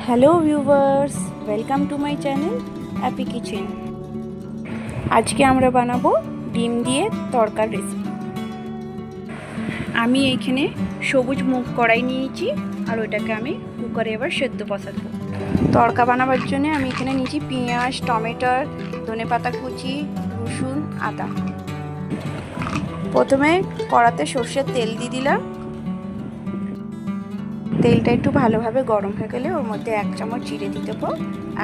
Hello viewers, welcome to my channel Appy kitchen. আজকে আমরা বানাবো ডিম দিয়ে তরকার রেসিপি। আমি এইখানে সবুজ মুগ কড়াই নিয়েছি আর ওইটাকে আমি কুকারে এবার সেদ্ধ বসাবো। তরকা বানাবার জন্য আমি এখানে নিয়েছি পেঁয়াজ, টমেটো, ধনেপাতা কুচি, রসুন, আদা। প্রথমে কড়াতে সর্ষের তেল দিয়ে দিলাম। তেলটা একটু ভালোভাবে গরম হয়ে গেলে ওর মধ্যে 1 চামচ জিরে দিয়ে দেবো,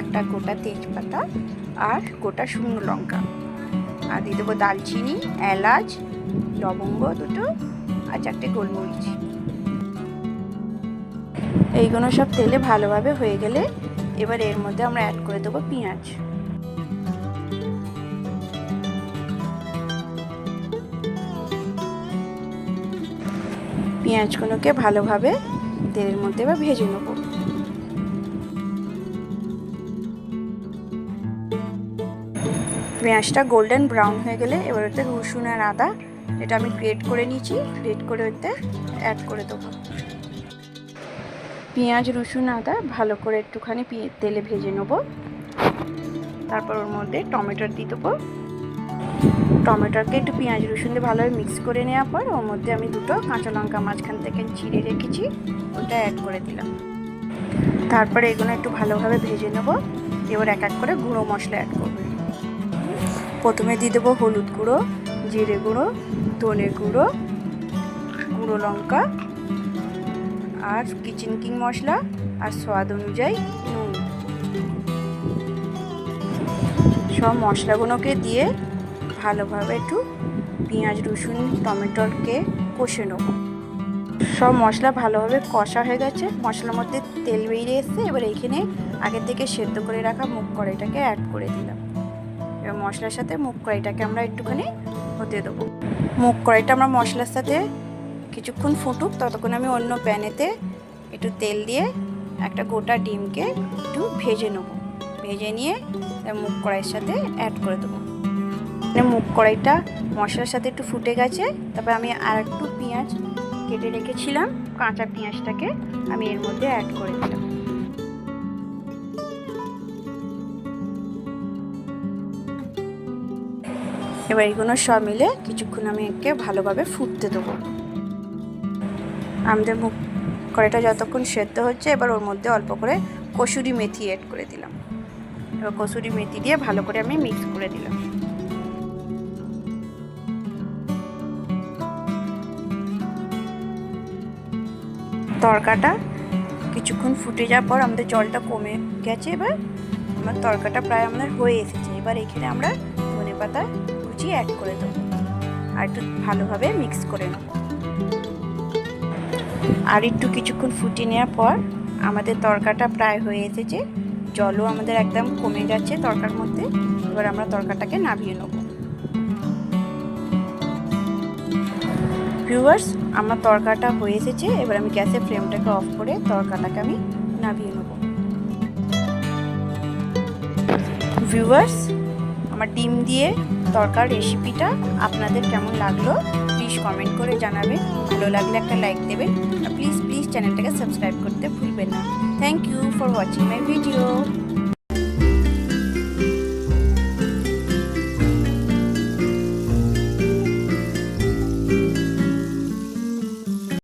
একটা গোটা তেজপাতা আর গোটা শুকনো লঙ্কা, আর দিয়ে দেবো দালচিনি, এলাচ, লবঙ্গ দুটো আর 4টে গোলমরিচ। এইগুলো সব তেলে ভালোভাবে হয়ে গেলে এবার এর মধ্যে আমরা অ্যাড করে দেবো পেঁয়াজ। পেঁয়াজগুলোকে ভালোভাবে তেলের মধ্যে এবার ভেজে নেব। পেঁয়াজটা গোল্ডেন ব্রাউন হয়ে গেলে এবার ওতে রসুন আর আদা, এটা আমি গ্রেট করে নিয়েছি, গ্রেট করে ওতে অ্যাড করে দেবো। পেঁয়াজ, রসুন, আদা ভালো করে একটুখানি তেলে ভেজে নেব। তারপর ওর মধ্যে টমেটো দিয়ে দেবো। টমেটোকে একটু পেঁয়াজ রসুন দিয়ে ভালোভাবে মিক্স করে নেওয়ার পর ওর মধ্যে আমি দুটো কাঁচা লঙ্কা মাঝখান থেকে চিড়ে রেখেছি, ওটা অ্যাড করে দিলাম। তারপরে এগুলো একটু ভালোভাবে ভেজে নেব। এবার এক এক করে গুঁড়ো মশলা অ্যাড করব। প্রথমে দিয়ে দেবো হলুদ গুঁড়ো, জিরে গুঁড়ো, ধনে গুঁড়ো, গুঁড়ো লঙ্কা আর কিচেন কিং মশলা আর স্বাদ অনুযায়ী নুন। সব মশলাগুলোকে দিয়ে ভালোভাবে একটু পেঁয়াজ, রসুন, টমেটোকে কষে নেব। সব মশলা ভালোভাবে কষা হয়ে গেছে, মশলার মধ্যে তেল বেরিয়ে এসছে। এবার এইখানে আগে থেকে সেদ্ধ করে রাখা মুগ কড়াইটাকে অ্যাড করে দিলাম। এবার মশলার সাথে মুগ কড়াইটাকে আমরা একটুখানি হতে দেবো। মুগ কড়াইটা আমরা মশলার সাথে কিছুক্ষণ ফুটুক, ততক্ষণ আমি অন্য প্যানেতে একটু তেল দিয়ে একটা গোটা ডিমকে একটু ভেজে নেব। ভেজে নিয়ে মুগ কড়াইয়ের সাথে অ্যাড করে দেবো। মুগ কড়াইটা মশলার সাথে একটু ফুটে গেছে। তারপর আমি আর একটু পেঁয়াজ কেটে রেখেছিলাম, কাঁচা পেঁয়াজটাকে আমি এর মধ্যে অ্যাড করে দিলাম। এবার এগুলো সব মিলে কিছুক্ষণ আমি একে ভালোভাবে ফুটতে দেবো। আমাদের মুগ কড়াইটা যতক্ষণ সেদ্ধ হচ্ছে, এবার ওর মধ্যে অল্প করে কসুরি মেথি অ্যাড করে দিলাম। এবার কসুরি মেথি দিয়ে ভালো করে আমি মিক্স করে দিলাম। তরকাটা কিছুক্ষণ ফুটে যাওয়ার পর আমাদের জলটা কমে গেছে। এবার আমার তরকাটা প্রায় আমাদের হয়ে এসেছে। এবার এখানে আমরা ধনেপাতা কুচি অ্যাড করে দেবো আর একটু ভালোভাবে মিক্স করে নেব। আর একটু কিছুক্ষণ ফুটিয়ে নেওয়ার পর আমাদের তরকাটা প্রায় হয়ে এসেছে, জলও আমাদের একদম কমে যাচ্ছে তরকার মধ্যে। এবার আমরা তরকাটাকে নামিয়ে নেব। ভিউয়ার্স, আমার তরকাটা হয়ে এসেছে। এবার আমি গ্যাসের ফ্লেমটাকে অফ করে তরকাটাকে আমি নামিয়ে নেব। ভিউয়ার্স, আমার ডিম দিয়ে তরকার রেসিপিটা আপনাদের কেমন লাগলো প্লিজ কমেন্ট করে জানাবেন। ভালো লাগলে একটা লাইক দেবেন আর প্লিজ চ্যানেলটাকে সাবস্ক্রাইব করতে ভুলবেন না। Thank you for watching my video.